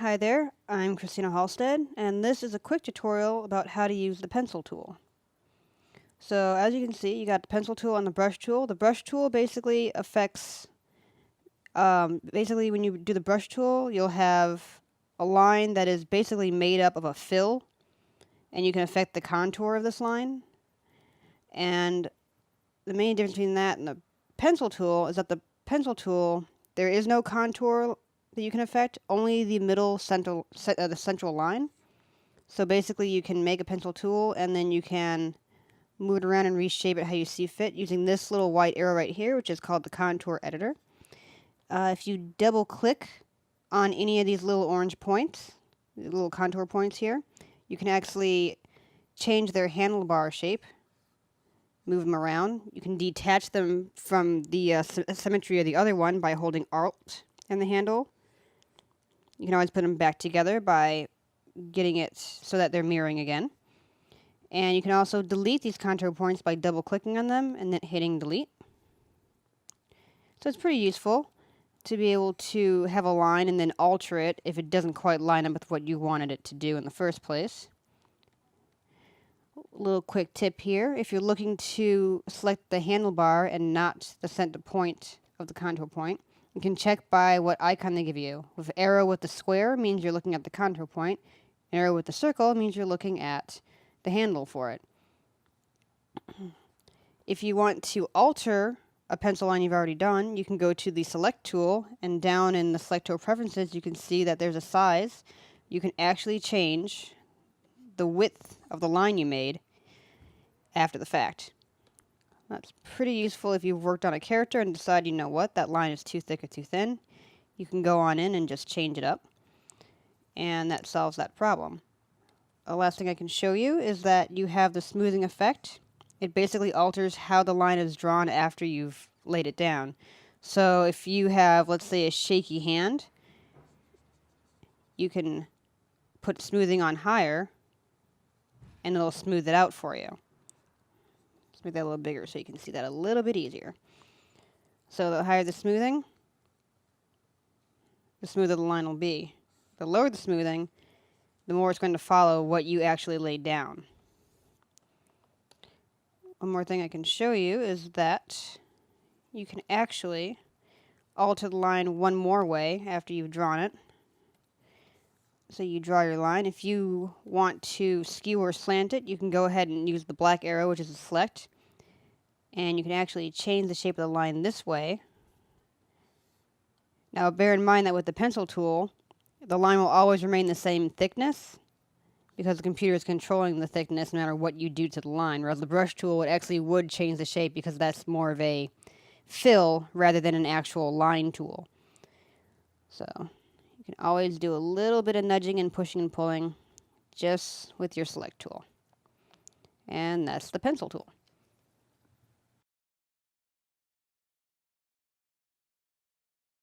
Hi there, I'm Christina Halstead, and this is a quick tutorial about how to use the pencil tool. So as you can see, you got the pencil tool and the brush tool. The brush tool basically affects, when you do the brush tool, you'll have a line that is basically made up of a fill, and you can affect the contour of this line. And the main difference between that and the pencil tool is that the pencil tool, there is no contour that you can affect, only the middle the central line. So basically you can make a pencil tool and then you can move it around and reshape it how you see fit using this little white arrow right here, which is called the contour editor. If you double click on any of these little orange points, the little contour points here, you can actually change their handlebar shape, move them around. You can detach them from the symmetry of the other one by holding Alt and the handle. You can always put them back together by getting it so that they're mirroring again. And you can also delete these contour points by double clicking on them and then hitting delete. So it's pretty useful to be able to have a line and then alter it if it doesn't quite line up with what you wanted it to do in the first place. A little quick tip here, if you're looking to select the handlebar and not the center point of the contour point, you can check by what icon they give you. With arrow with the square means you're looking at the contour point. Arrow with the circle means you're looking at the handle for it. If you want to alter a pencil line you've already done, you can go to the select tool, and down in the select tool preferences you can see that there's a size. You can actually change the width of the line you made after the fact. That's pretty useful if you've worked on a character and decide, you know what, that line is too thick or too thin. You can go on in and just change it up, and that solves that problem. The last thing I can show you is that you have the smoothing effect. It basically alters how the line is drawn after you've laid it down. So if you have, let's say, a shaky hand, you can put smoothing on higher and it'll smooth it out for you. Let's make that a little bigger so you can see that a little bit easier. So the higher the smoother the line will be. The lower the smoothing, the more it's going to follow what you actually laid down. One more thing I can show you is that you can actually alter the line one more way after you've drawn it. So you draw your line. If you want to skew or slant it, you can go ahead and use the black arrow, which is a select, and you can actually change the shape of the line this way. Now bear in mind that with the pencil tool, the line will always remain the same thickness because the computer is controlling the thickness no matter what you do to the line, whereas the brush tool would change the shape because that's more of a fill rather than an actual line tool. So you can always do a little bit of nudging and pushing and pulling just with your select tool. And that's the pencil tool.